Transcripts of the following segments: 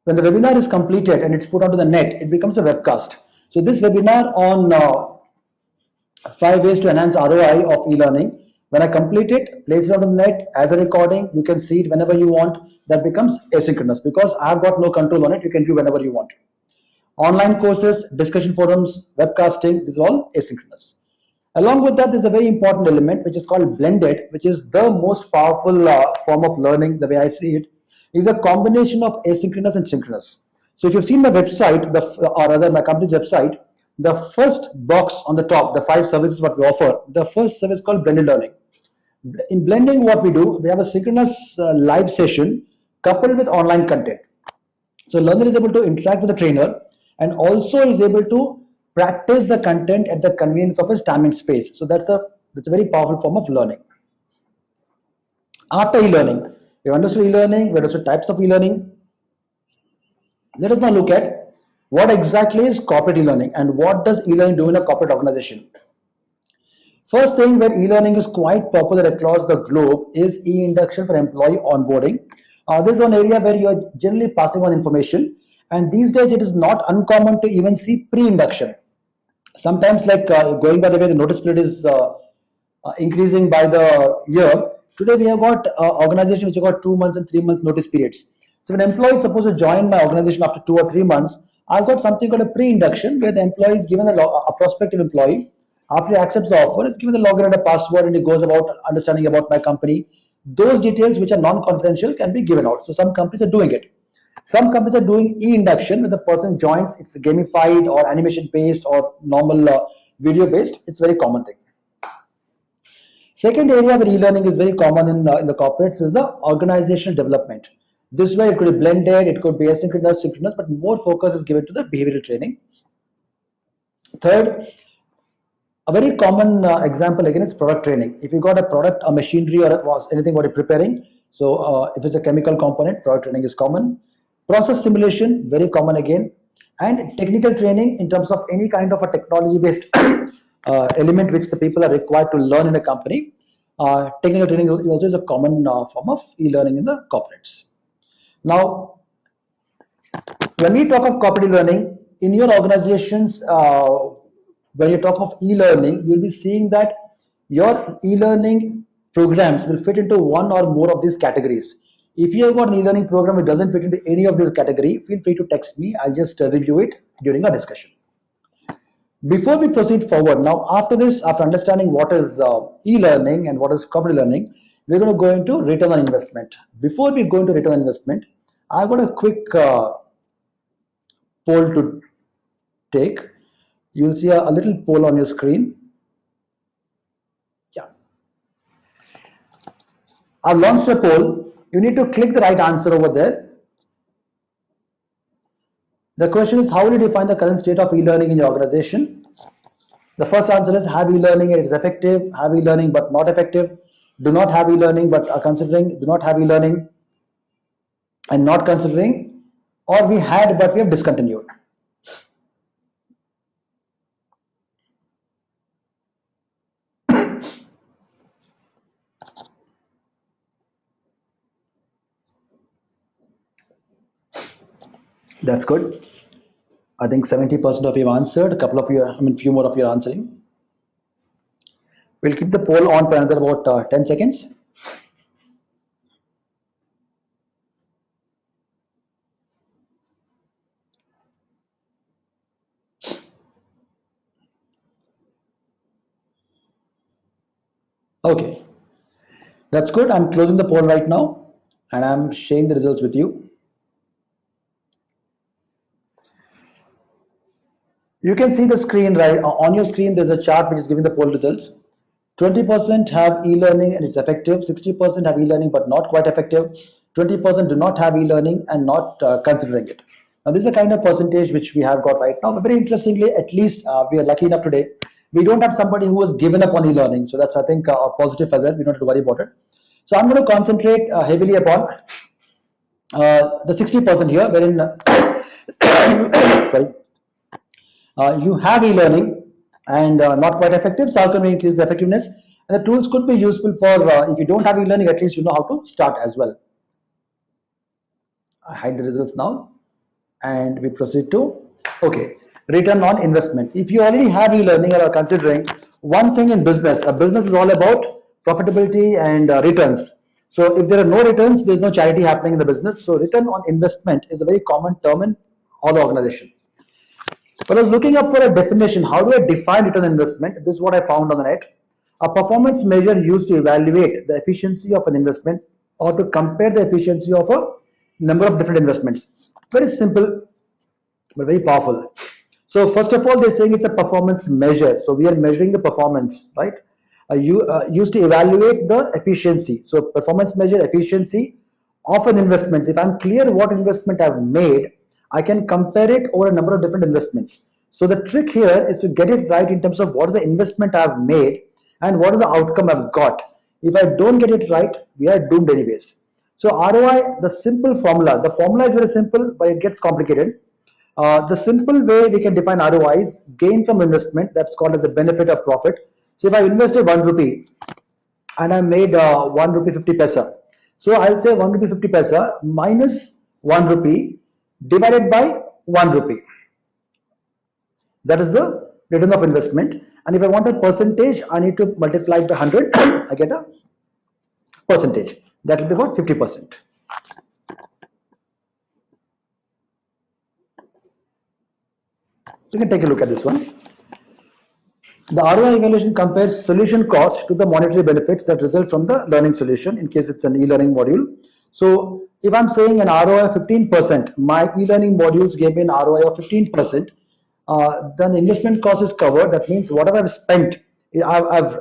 When the webinar is completed and it's put onto the net, it becomes a webcast. So this webinar on 5 ways to enhance ROI of e-learning. When I complete it, place it on the net as a recording. You can see it whenever you want. That becomes asynchronous because I've got no control on it. You can view whenever you want. Online courses, discussion forums, webcasting, this is all asynchronous. Along with that, there's a very important element which is called blended, which is the most powerful form of learning, the way I see it, is a combination of asynchronous and synchronous. So if you've seen my website, or rather my company's website, the first box on the top, the 5 services what we offer, the first service called blended learning. In blending, what we do, we have a synchronous live session coupled with online content. So learner is able to interact with the trainer and also is able to practice the content at the convenience of his time and space. So that's a very powerful form of learning. After e-learning, we understood e-learning, we understood types of e-learning. Let us now look at what exactly is corporate e-learning and what does e-learning do in a corporate organization. First thing where e-learning is quite popular across the globe is e-induction for employee onboarding. This is an area where you are generally passing on information, and these days it is not uncommon to even see pre-induction. Sometimes, like going by the way the notice period is increasing by the year, today we have got organizations which have got 2 months and 3 months notice periods. So when an employee is supposed to join my organization after 2 or 3 months, I've got something called a pre-induction where the employee is given a prospective employee, after he accepts the offer, is given the login and a password, and he goes about understanding about my company. Those details which are non-confidential can be given out. So some companies are doing it. Some companies are doing e-induction when the person joins. It's gamified or animation based or normal video based. It's a very common thing. Second area where e-learning is very common in the corporates is the organizational development. This way it could be blended, it could be asynchronous, synchronous, but more focus is given to the behavioral training. Third, a very common example again is product training. If you got a product, a machinery, or anything what you're preparing, so if it's a chemical component, product training is common. Process simulation, very common again. And technical training in terms of any kind of a technology-based element which the people are required to learn in a company. Technical training also is a common form of e-learning in the corporates. Now, when we talk of corporate e-learning, in your organizations, when you talk of e-learning, you'll be seeing that your e-learning programs will fit into one or more of these categories. If you have got an e-learning program which doesn't fit into any of this category, feel free to text me. I'll just review it during our discussion. Before we proceed forward, now after this, after understanding what is e-learning and what is corporate learning, we're going to go into return on investment. Before we go into return on investment, I've got a quick poll to take. You'll see a little poll on your screen. Yeah. I've launched a poll. You need to click the right answer over there. The question is, how will you define the current state of e-learning in your organization? The first answer is have e-learning and it is effective, have e-learning but not effective, do not have e-learning but are considering, do not have e-learning and not considering, or we had but we have discontinued. That's good. I think 70% of you have answered. A couple of you, few more of you are answering. We'll keep the poll on for another about 10 seconds. Okay, that's good. I'm closing the poll right now and I'm sharing the results with you. You can see the screen right on your screen. There's a chart which is giving the poll results. 20% have e-learning and it's effective. 60% have e-learning but not quite effective. 20% do not have e-learning and not considering it. Now this is the kind of percentage which we have got right now. But very interestingly, at least we are lucky enough today. We don't have somebody who has given up on e-learning. So that's, I think, a positive feather. We don't have to worry about it. So I'm going to concentrate heavily upon the 60% here, wherein sorry. You have e-learning and not quite effective, so how can we increase the effectiveness? And the tools could be useful for if you don't have e-learning, at least you know how to start as well. I hide the results now. and we proceed to, okay, return on investment. If you already have e-learning or are considering, one thing in business, a business is all about profitability and returns. So if there are no returns, there's no charity happening in the business. So return on investment is a very common term in all organization. When I was looking up for a definition, how do I define return on investment? This is what I found on the net. A performance measure used to evaluate the efficiency of an investment or to compare the efficiency of a number of different investments. Very simple but very powerful. So first of all, they're saying it's a performance measure. So we are measuring the performance, right? You used to evaluate the efficiency. So performance measure efficiency of an investment. If I'm clear what investment I've made, I can compare it over a number of different investments. So the trick here is to get it right in terms of what is the investment I've made and what is the outcome I've got. If I don't get it right, we are doomed anyways. So ROI, the formula is very simple, but it gets complicated. The simple way we can define ROI is gain from investment, that's called as the benefit of profit. So if I invested 1 rupee and I made 1 rupee 50 paisa, so I'll say 1 rupee 50 paisa minus 1 rupee divided by 1 rupee. That is the return of investment. And if I want a percentage, I need to multiply it by 100. I get a percentage. That will be about 50%. You can take a look at this one. The ROI evaluation compares solution cost to the monetary benefits that result from the learning solution in case it's an e-learning module. So if I'm saying an ROI of 15%, my e-learning modules gave me an ROI of 15%, then the investment cost is covered. That means whatever I've spent, I've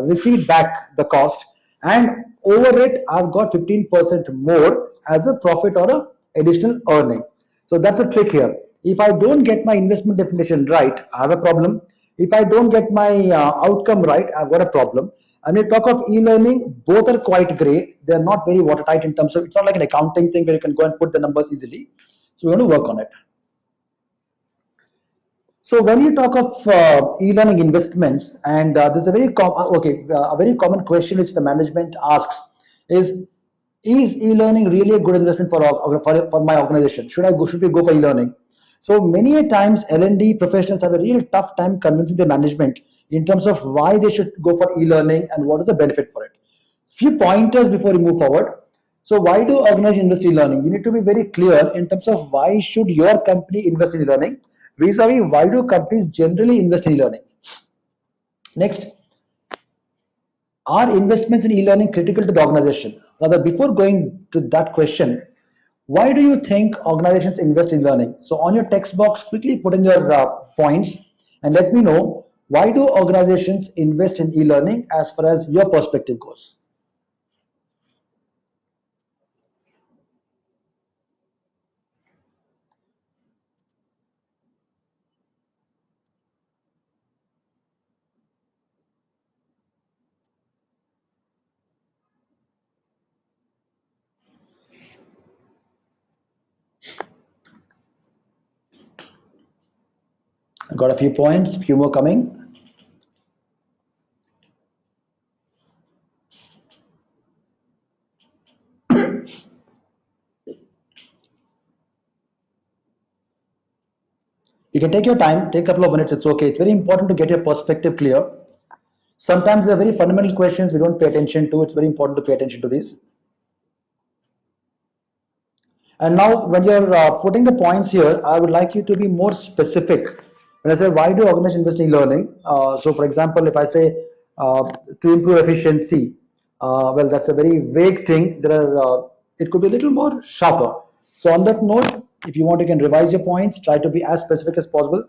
received back the cost, and over it, I've got 15% more as a profit or a additional earning. So that's a trick here. If I don't get my investment definition right, I have a problem. If I don't get my outcome right, I've got a problem. And when we talk of e-learning, both are quite gray. They're not very watertight in terms of, it's not like an accounting thing where you can go and put the numbers easily. So we're going to work on it. So when you talk of e-learning investments, and there's a a very common question which the management asks is e-learning really a good investment for my organization? Should we go for e-learning? So many a times L&D professionals have a real tough time convincing the management in terms of why they should go for e-learning and what is the benefit for it. Few pointers before we move forward. So why do organizations invest in learning? You need to be very clear in terms of why should your company invest in learning, vis-a-vis why do companies generally invest in learning. Next, are investments in e-learning critical to the organization? Rather, before going to that question, why do you think organizations invest in learning? So on your text box, quickly put in your points and let me know, why do organizations invest in e-learning as far as your perspective goes? I got a few points, few more coming. You can take your time, take a couple of minutes, it's okay. It's very important to get your perspective clear. Sometimes they're very fundamental questions we don't pay attention to. It's very important to pay attention to these. And now, when you're putting the points here, I would like you to be more specific. When I say, why do organizations invest in learning? So, for example, if I say to improve efficiency, well, that's a very vague thing. It could be a little more sharper. So, on that note, if you want, you can revise your points. Try to be as specific as possible.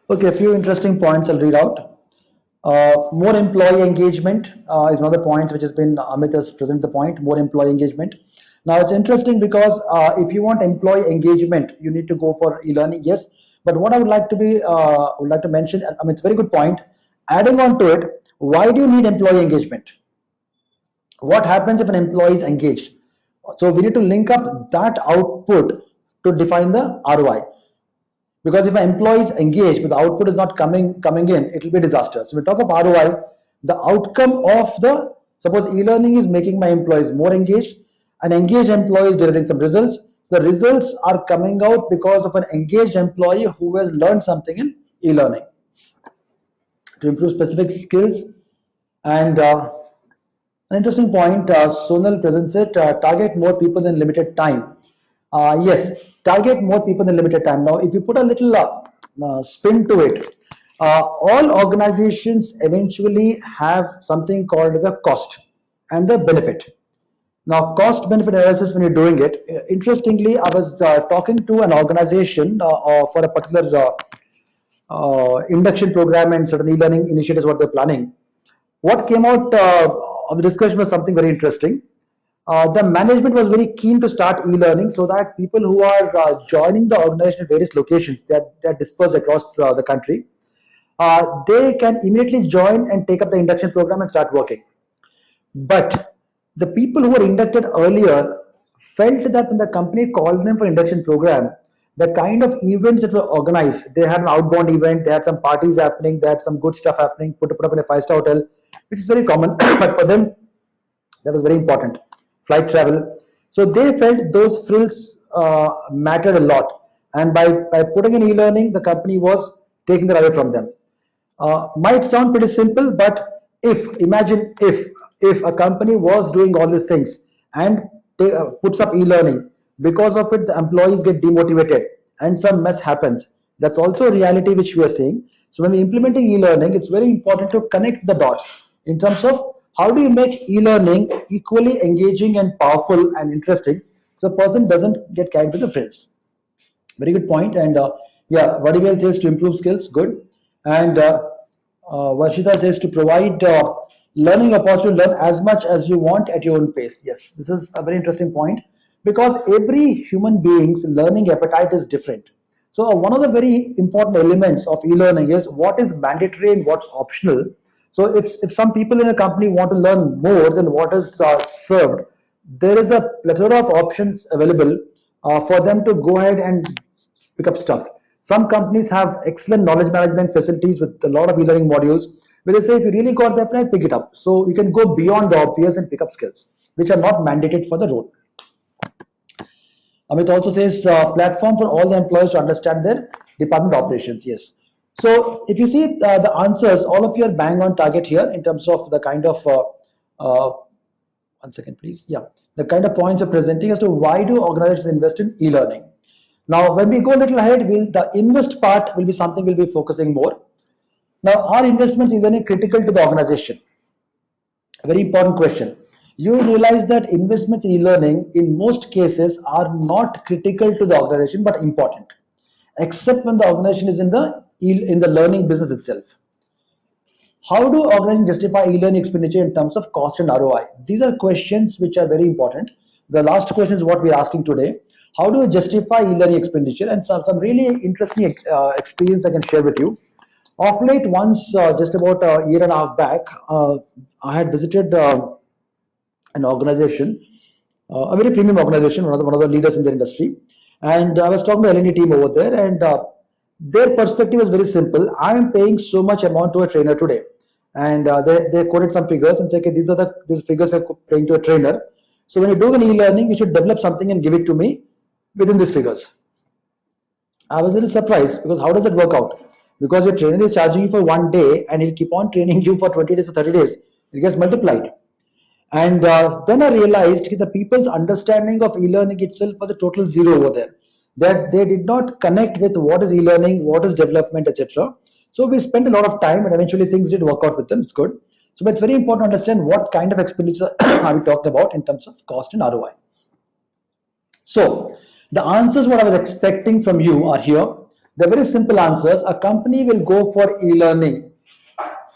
Okay, a few interesting points I'll read out. More employee engagement is another point which has been, Amit has presented the point, more employee engagement. Now it's interesting because if you want employee engagement, you need to go for e-learning, yes. But what I would like to mention, I mean, it's a very good point. Adding on to it, why do you need employee engagement? What happens if an employee is engaged? So we need to link up that output to define the ROI. Because if an employee is engaged but the output is not coming in, it will be a disaster. So we talk of ROI, The outcome of the, suppose e-learning is making my employees more engaged, an engaged employee is delivering some results. So the results are coming out because of an engaged employee who has learned something in e-learning. To improve specific skills, and an interesting point, Sonal presents it, target more people in limited time. Yes, target more people in limited time. Now, if you put a little spin to it, all organizations eventually have something called as a cost and the benefit. Now, cost benefit analysis, when you're doing it, interestingly, I was talking to an organization for a particular induction program and certain e-learning initiatives what they're planning. What came out of the discussion was something very interesting. The management was very keen to start e-learning so that people who are joining the organization at various locations that are dispersed across the country, they can immediately join and take up the induction program and start working. But the people who were inducted earlier felt that when the company called them for induction program, the kind of events that were organized, they had an outbound event, they had some parties happening, they had some good stuff happening, put up in a five-star hotel, which is very common. But for them, that was very important. Flight travel. So they felt those frills mattered a lot. And by putting in e-learning, the company was taking that away from them. Might sound pretty simple, but if a company was doing all these things and puts up e-learning, because of it the employees get demotivated and some mess happens. That's also a reality which we are seeing. So when we're implementing e-learning, it's very important to connect the dots in terms of how do you make e-learning equally engaging and powerful and interesting so the person doesn't get carried with the frills. Very good point. And yeah, Vadivel says to improve skills, good. And Varshita says to provide learning opportunity to learn as much as you want at your own pace. Yes, this is a very interesting point because every human being's learning appetite is different. So one of the very important elements of e-learning is what is mandatory and what's optional. So if some people in a company want to learn more than what is served, there is a plethora of options available for them to go ahead and pick up stuff. Some companies have excellent knowledge management facilities with a lot of e-learning modules where they say if you really got that plan, pick it up. So you can go beyond the obvious and pick up skills which are not mandated for the role. Amit also says platform for all the employees to understand their department operations. Yes. So if you see the answers, all of you are bang on target here in terms of the kind of uh, one second, please. Yeah, the kind of points you're presenting as to why do organizations invest in e-learning. Now, when we go a little ahead, the invest part will be something we'll be focusing more. Now, are investments in e-learning critical to the organization? A very important question. You realize that investments in e-learning in most cases are not critical to the organization but important, except when the organization is in the learning business itself. How do organizations justify e-learning expenditure in terms of cost and ROI? These are questions which are very important. The last question is what we're asking today. How do you justify e-learning expenditure? And some really interesting experience I can share with you. Of late, once just about a year and a half back, I had visited an organization, a very premium organization, one of the leaders in the industry. And I was talking to the L&D team over there, and their perspective was very simple. I am paying so much amount to a trainer today. And they quoted some figures and said, okay, these figures we're paying to a trainer. So when you do an e-learning, you should develop something and give it to me within these figures. I was a little surprised because how does it work out? Because your trainer is charging you for one day and he'll keep on training you for 20 days or 30 days. It gets multiplied. And then I realized the people's understanding of e-learning itself was a total zero over there. That they did not connect with what is e-learning, what is development, etc. So we spent a lot of time, and eventually things did work out with them. It's good. So, but it's very important to understand what kind of expenditure are we talking about in terms of cost and ROI. So, the answers what I was expecting from you are here. They're very simple answers. A company will go for e-learning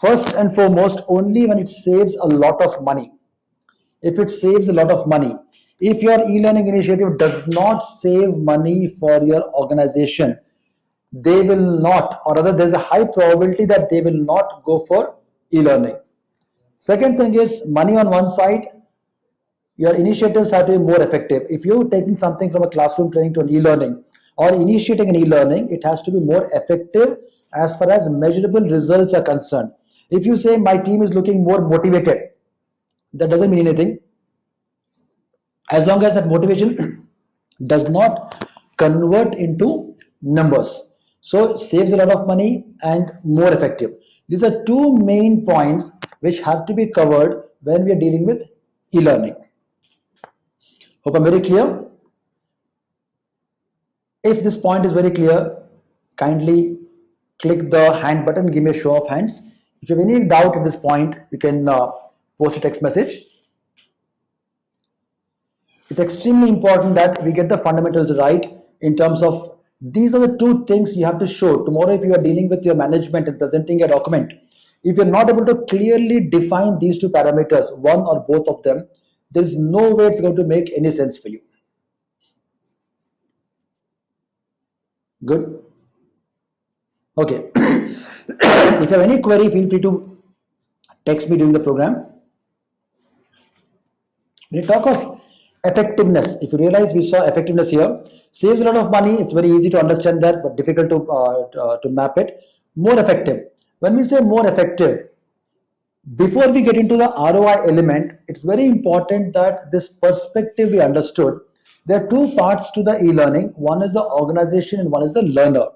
first and foremost only when it saves a lot of money. If it saves a lot of money, if your e-learning initiative does not save money for your organization, they will not, or rather there's a high probability that they will not go for e-learning. Second thing is money on one side, your initiatives have to be more effective. If you're taking something from a classroom training to an e-learning or initiating an e-learning, it has to be more effective as far as measurable results are concerned. If you say my team is looking more motivated, that doesn't mean anything as long as that motivation does not convert into numbers. So it saves a lot of money and more effective. These are two main points which have to be covered when we are dealing with e-learning. Hope I'm very clear. If this point is very clear, kindly click the hand button, give me a show of hands. If you have any doubt at this point, you can post a text message. It's extremely important that we get the fundamentals right in terms of these are the two things you have to show. Tomorrow, if you are dealing with your management and presenting a document, if you're not able to clearly define these two parameters, one or both of them, there's no way it's going to make any sense for you. Good. Okay. If you have any query, feel free to text me during the program. When you talk of effectiveness, if you realize we saw effectiveness here, saves a lot of money. It's very easy to understand that, but difficult to map it. More effective. When we say more effective, before we get into the ROI element, it's very important that this perspective we understood. There are two parts to the e-learning. One is the organization and one is the learner.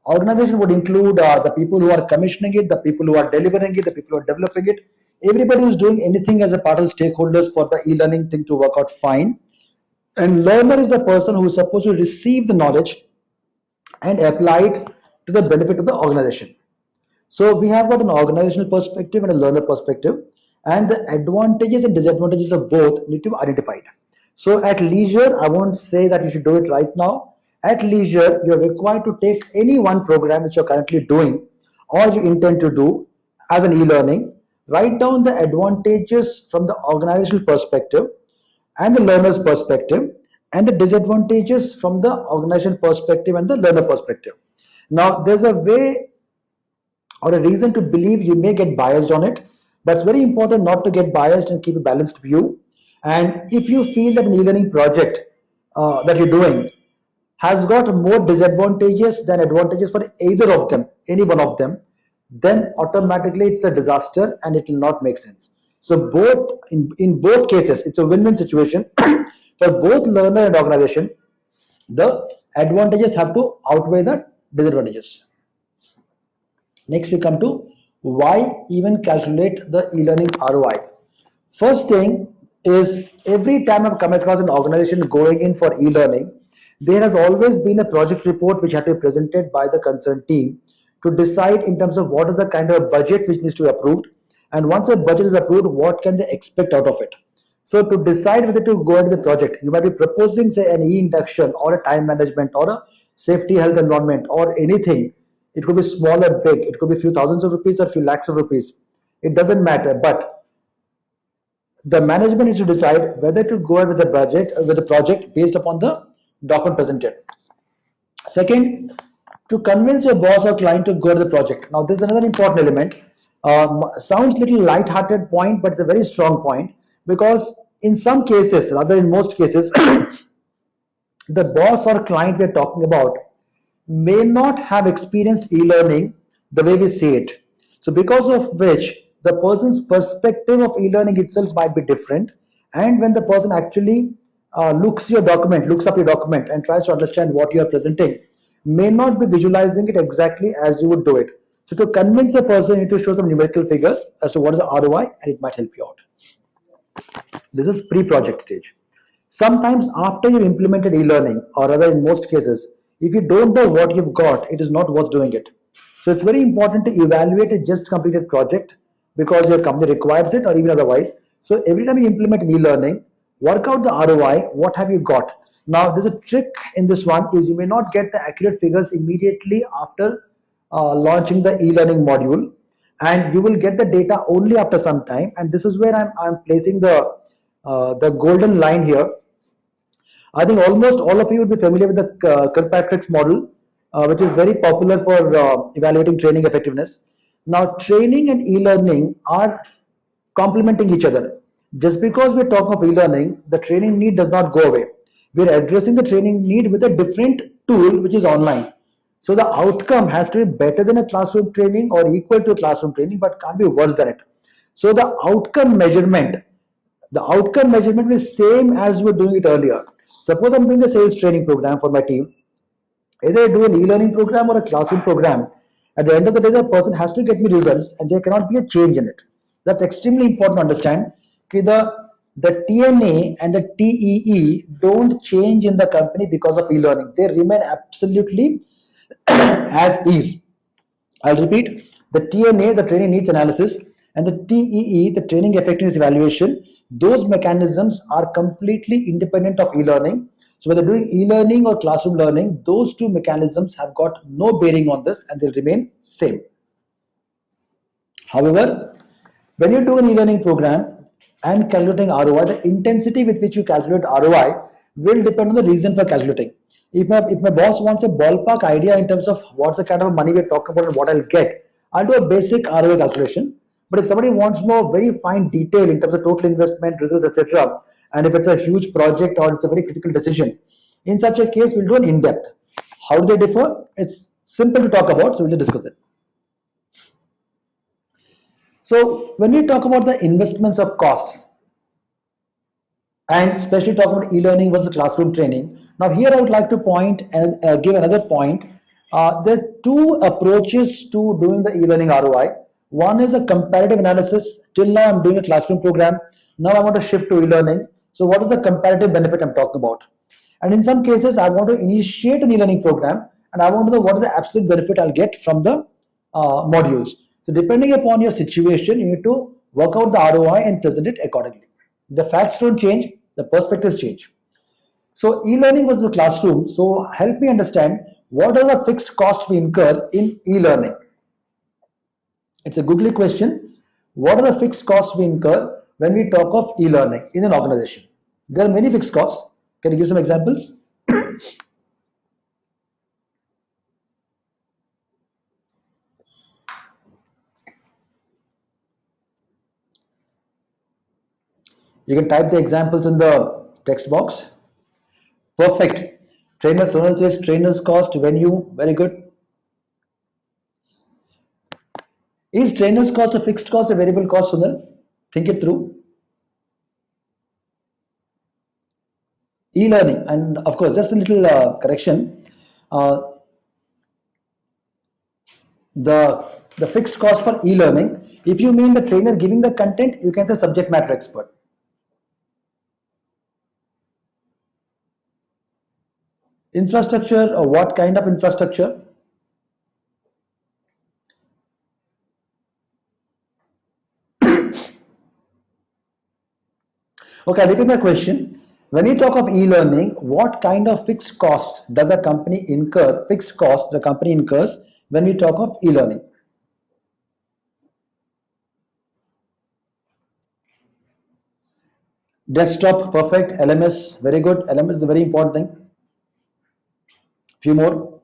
Organization would include the people who are commissioning it, the people who are delivering it, the people who are developing it. Everybody who's doing anything as a part of stakeholders for the e-learning thing to work out fine. And learner is the person who is supposed to receive the knowledge and apply it to the benefit of the organization. So we have got an organizational perspective and a learner perspective, and the advantages and disadvantages of both need to be identified. So at leisure, I won't say that you should do it right now. At leisure, you're required to take any one program which you're currently doing or you intend to do as an e-learning, write down the advantages from the organizational perspective and the learner's perspective, and the disadvantages from the organizational perspective and the learner perspective. Now, there's a way or a reason to believe you may get biased on it, but it's very important not to get biased and keep a balanced view. And if you feel that an e-learning project that you're doing has got more disadvantages than advantages for either of them, any one of them, then automatically it's a disaster and it will not make sense. So both in both cases, it's a win-win situation for both learner and organization. The advantages have to outweigh the disadvantages. Next, we come to why even calculate the e-learning ROI. First thing is every time I've come across an organization going in for e-learning, there has always been a project report which had to be presented by the concerned team to decide in terms of what is the kind of budget which needs to be approved, and once a budget is approved, what can they expect out of it. So to decide whether to go into the project, you might be proposing say an e-induction or a time management or a safety health environment or anything. It could be small or big, it could be a few thousands of rupees or a few lakhs of rupees. It doesn't matter, but the management needs to decide whether to go ahead with the budget with the project based upon the document presented. Second, to convince your boss or client to go to the project. Now, this is another important element. Sounds little light-hearted point, but it's a very strong point because in some cases, rather in most cases, the boss or client we're talking about may not have experienced e-learning the way we see it. So because of which the person's perspective of e-learning itself might be different. And when the person actually looks up your document and tries to understand what you are presenting, may not be visualizing it exactly as you would do it. So to convince the person, you need to show some numerical figures as to what is the ROI, and it might help you out. This is pre-project stage. Sometimes after you've implemented e-learning, or rather in most cases, if you don't know what you've got, it is not worth doing it. So it's very important to evaluate a just completed project because your company requires it or even otherwise. So every time you implement an e-learning, work out the ROI, what have you got? Now there's a trick in this one is you may not get the accurate figures immediately after launching the e-learning module, and you will get the data only after some time, and this is where I'm placing the golden line here. I think almost all of you would be familiar with the Kirkpatrick's model, which is very popular for evaluating training effectiveness. Now, training and e-learning are complementing each other. Just because we're talking of e-learning, the training need does not go away. We're addressing the training need with a different tool, which is online. So the outcome has to be better than a classroom training or equal to a classroom training, but can't be worse than it. So the outcome measurement is same as we were doing it earlier. Suppose I'm doing a sales training program for my team. Either I do an e-learning program or a classroom program. At the end of the day, the person has to get me results, and there cannot be a change in it. That's extremely important to understand. Okay, the TNA and the TEE don't change in the company because of e-learning. They remain absolutely as is. I'll repeat, the TNA, the training needs analysis, and the TEE, the training effectiveness evaluation, those mechanisms are completely independent of e-learning. So whether doing e-learning or classroom learning, those two mechanisms have got no bearing on this and they'll remain same. However, when you do an e-learning program and calculating ROI, the intensity with which you calculate ROI will depend on the reason for calculating. If my boss wants a ballpark idea in terms of what's the kind of money we're talking about and what I'll get, I'll do a basic ROI calculation. But if somebody wants more very fine detail in terms of total investment, results, etc., and if it's a huge project or it's a very critical decision, in such a case, we'll do an in-depth. How do they differ? It's simple to talk about, so we'll just discuss it. So when we talk about the investments of costs, and especially talk about e-learning versus classroom training, now here I would like to point and give another point. There are two approaches to doing the e-learning ROI. One is a comparative analysis. Till now I'm doing a classroom program. Now I want to shift to e-learning. So what is the comparative benefit I'm talking about? And in some cases, I want to initiate an e-learning program and I want to know what is the absolute benefit I'll get from the modules. So depending upon your situation, you need to work out the ROI and present it accordingly. The facts don't change, the perspectives change. So e-learning versus the classroom. So help me understand what are the fixed costs we incur in e-learning. It's a googly question. What are the fixed costs we incur when we talk of e-learning in an organization? There are many fixed costs. Can you give some examples? You can type the examples in the text box. Perfect. Trainer Sonal says trainers cost venue. Very good. Is trainers cost a fixed cost, a variable cost, Sonal? Think it through. E-learning, and of course, just a little correction. Uh, the fixed cost for e-learning. If you mean the trainer giving the content, you can say subject matter expert. Infrastructure, or what kind of infrastructure? Okay, I repeat my question. When you talk of e-learning, what kind of fixed costs does a company incur? Fixed cost the company incurs when we talk of e-learning. Desktop, perfect. LMS, very good. LMS is a very important thing. Few more.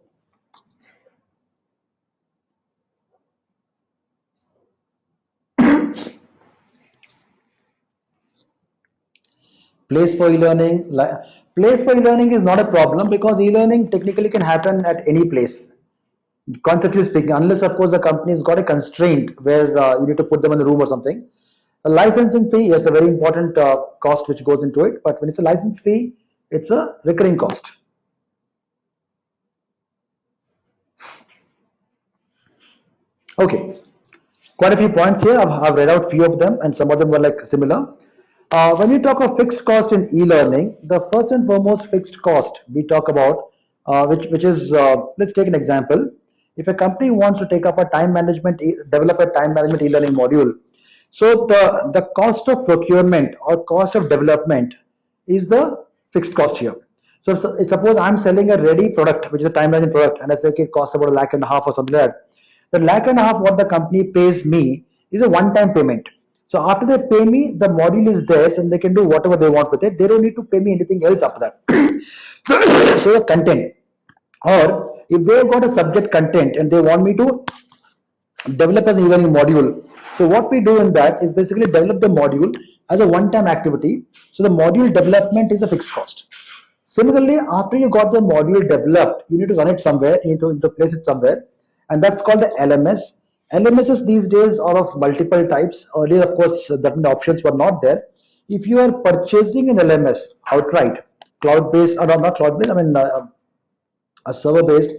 Place for e-learning. Place for e-learning is not a problem because e-learning technically can happen at any place. Conceptually speaking, unless of course the company has got a constraint where you need to put them in a room or something. A licensing fee is a very important cost which goes into it, but when it's a license fee, it's a recurring cost. Okay, quite a few points here. I've read out few of them, and some of them were like similar. When we talk of fixed cost in e-learning, the first and foremost fixed cost we talk about, which is let's take an example. If a company wants to take up a time management, develop a time management e-learning module, so the cost of procurement or cost of development is the fixed cost here. So suppose I'm selling a ready product, which is a time management product, and I say okay, it costs about a lakh and a half or something like that. The lakh and a half what the company pays me is a one-time payment. So after they pay me, the module is theirs and they can do whatever they want with it. They don't need to pay me anything else after that. So the content. Or if they've got a subject content and they want me to develop as an e-learning module. So what we do in that is basically develop the module as a one-time activity. So the module development is a fixed cost. Similarly, after you got the module developed, you need to run it somewhere, you need to place it somewhere, and that's called the LMS. LMSs these days are of multiple types. Earlier, of course, certain options were not there. If you are purchasing an LMS outright, cloud-based, or not cloud-based, a server based,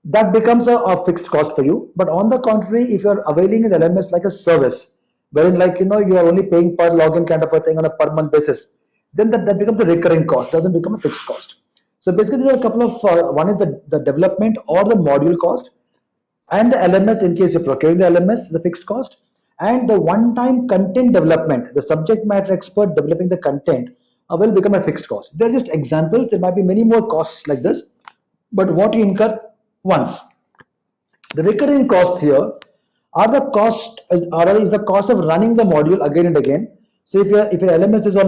that becomes a fixed cost for you. But on the contrary, if you're availing an LMS like a service, wherein like you are only paying per login kind of a thing on a per month basis, then that becomes a recurring cost, doesn't become a fixed cost. So basically there are a couple of one is the development or the module cost, and the LMS in case you're procuring the LMS is a fixed cost, and the one-time content development, the subject matter expert developing the content, will become a fixed cost. They're just examples. There might be many more costs like this, but what you incur once. The recurring costs here are the cost is the cost of running the module again and again. So if your LMS is on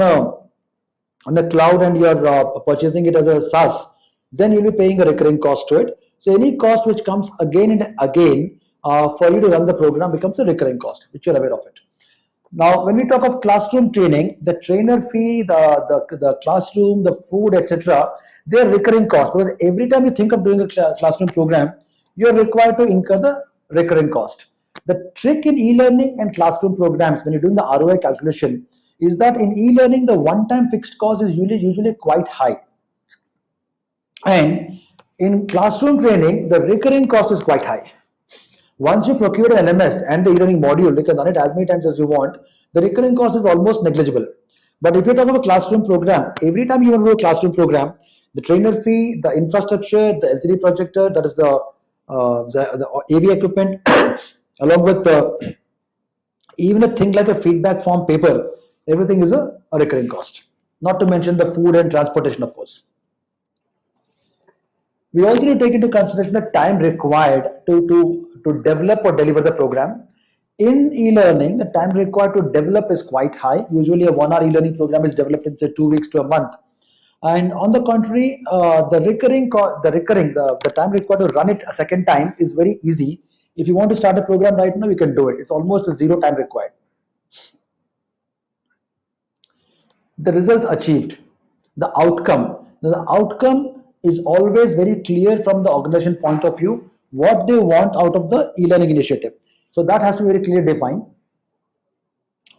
the cloud and you're purchasing it as a SaaS, then you'll be paying a recurring cost to it. So any cost which comes again and again for you to run the program becomes a recurring cost, which you're aware of it. Now, when we talk of classroom training, the trainer fee, the classroom, the food, etc., they are recurring costs, because every time you think of doing a classroom program, you are required to incur the recurring cost. The trick in e-learning and classroom programs, when you're doing the ROI calculation, is that in e-learning, the one-time fixed cost is usually quite high. And in classroom training, the recurring cost is quite high. Once you procure an LMS and the e-learning module, you can run it as many times as you want. The recurring cost is almost negligible. But if you're talking about a classroom program, every time you want to do a classroom program, the trainer fee, the infrastructure, the LCD projector, that is the AV equipment, along with even a thing like a feedback form paper, everything is a recurring cost. Not to mention the food and transportation, of course. We also need to take into consideration the time required to develop or deliver the program. In e-learning, the time required to develop is quite high. Usually a 1 hour e-learning program is developed in say 2 weeks to a month. And on the contrary, the time required to run it a second time is very easy. If you want to start a program right now, you can do it. It's almost a zero time required. The results achieved, the outcome is always very clear from the organization point of view, what they want out of the e-learning initiative. So that has to be very clearly defined.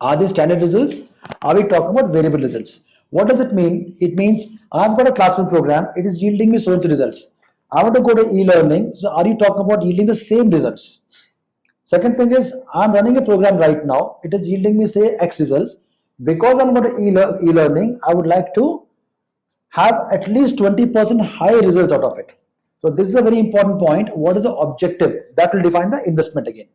Are these standard results? Are we talking about variable results? What does it mean? It means I've got a classroom program, it is yielding me so many results. I want to go to e-learning, so are you talking about yielding the same results? Second thing is, I'm running a program right now, it is yielding me say X results. Because I'm going to e-learning, I would like to have at least 20% higher results out of it. So this is a very important point. What is the objective? That will define the investment again.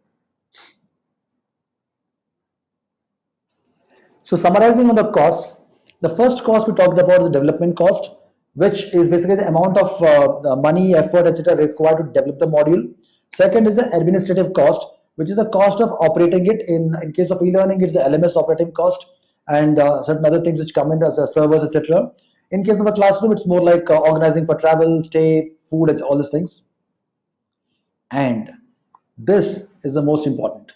So summarizing on the costs, the first cost we talked about is the development cost, which is basically the amount of the money, effort, etc. required to develop the module. Second is the administrative cost, which is the cost of operating it. In case of e-learning, it's the LMS operating cost and certain other things which come in as servers, etc. In case of a classroom, it's more like organizing for travel, stay, food, and all these things. And this is the most important.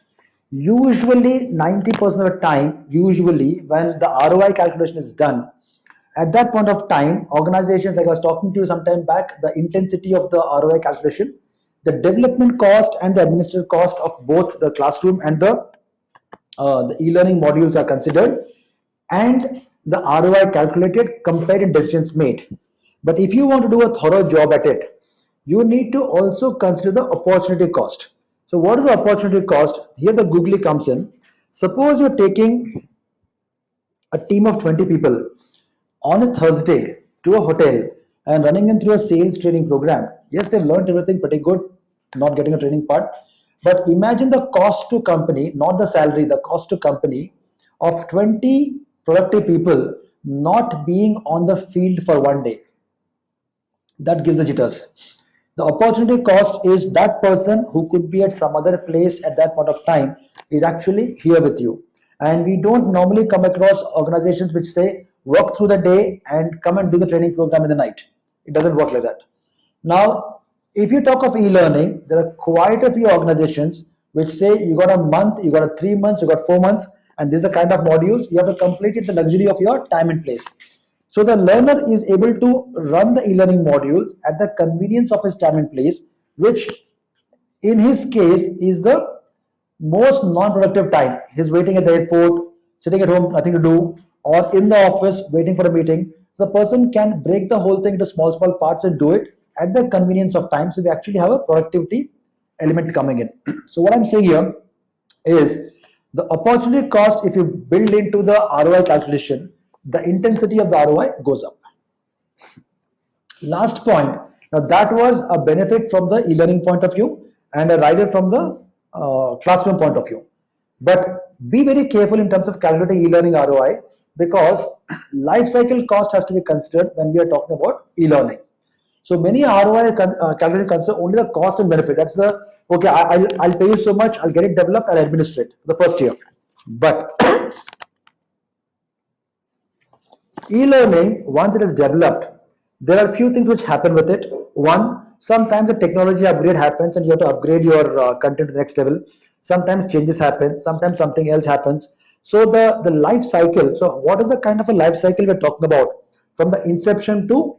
Usually 90% of the time, usually when the ROI calculation is done, at that point of time, organizations, like I was talking to you some time back, the intensity of the ROI calculation, the development cost and the administrative cost of both the classroom and the e-learning modules are considered, and the ROI calculated, compared, and decisions made. But if you want to do a thorough job at it, you need to also consider the opportunity cost. So what is the opportunity cost? Here the googly comes in. Suppose you're taking a team of 20 people on a Thursday to a hotel and running them through a sales training program. Yes, they've learned everything pretty good, not getting a training part. But imagine the cost to company, not the salary, the cost to company of 20 productive people not being on the field for one day. That gives the jitters. The opportunity cost is that person who could be at some other place at that point of time is actually here with you. And we don't normally come across organizations which say work through the day and come and do the training program in the night. It doesn't work like that. Now, if you talk of e-learning, there are quite a few organizations which say you got a month, you got a 3 months, you got 4 months, and these are the kind of modules you have to complete it the luxury of your time and place. So the learner is able to run the e-learning modules at the convenience of his time and place, which in his case is the most non-productive time. He's waiting at the airport, sitting at home, nothing to do, or in the office waiting for a meeting. So the person can break the whole thing into small, small parts and do it at the convenience of time. So we actually have a productivity element coming in. So what I'm saying here is the opportunity cost, if you build into the ROI calculation, the intensity of the ROI goes up. Last point. Now that was a benefit from the e-learning point of view and a rider from the classroom point of view. But be very careful in terms of calculating e-learning ROI, because life cycle cost has to be considered when we are talking about e-learning. So many ROI calculation consider only the cost and benefit. That's the okay. I'll pay you so much. I'll get it developed. I'll administrate the first year. But e-learning, once it is developed, there are a few things which happen with it. One, sometimes the technology upgrade happens and you have to upgrade your content to the next level. Sometimes changes happen. Sometimes something else happens. So the life cycle. So what is the kind of a life cycle we're talking about from the inception to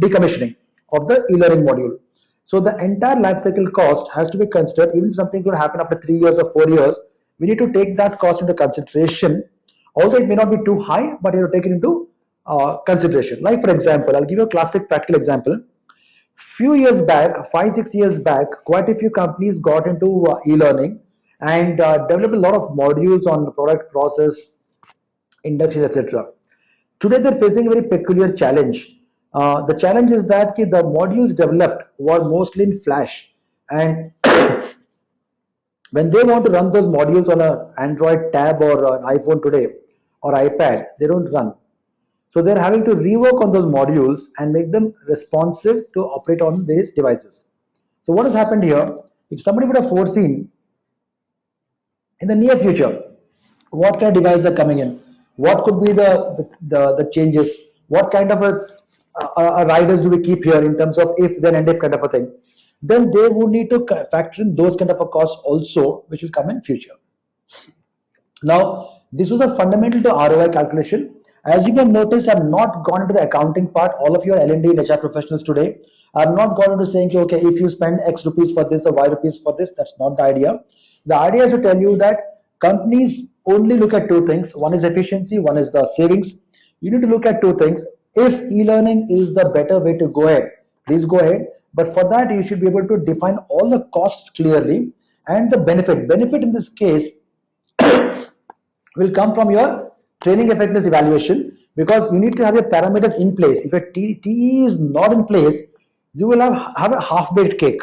decommissioning of the e-learning module? So the entire life cycle cost has to be considered. Even if something could happen after 3 years or 4 years, we need to take that cost into consideration. Although it may not be too high, but you have to take it into consideration. Like for example, I'll give you a classic practical example. Few years back, 5 6 years back, quite a few companies got into e-learning and developed a lot of modules on the product process, induction, etc. Today they're facing a very peculiar challenge. The challenge is that the modules developed were mostly in Flash, and when they want to run those modules on an Android tab or an iPhone today or iPad, they don't run. So they're having to rework on those modules and make them responsive to operate on various devices. So what has happened here? If somebody would have foreseen in the near future what kind of devices are coming in, what could be the changes, what kind of a riders do we keep here in terms of if then and if kind of a thing, then they would need to factor in those kind of a costs also, which will come in future. Now, this was a fundamental to ROI calculation. As you can notice, I've not gone into the accounting part. All of your L&D and HR professionals today, I've not gone into saying, okay, if you spend X rupees for this or Y rupees for this, that's not the idea. The idea is to tell you that companies only look at two things. One is efficiency, one is the savings. You need to look at two things. If e-learning is the better way to go ahead, please go ahead. But for that, you should be able to define all the costs clearly and the benefit. Benefit in this case will come from your training effectiveness evaluation, because you need to have your parameters in place. If your TE is not in place, you will have a half-baked cake.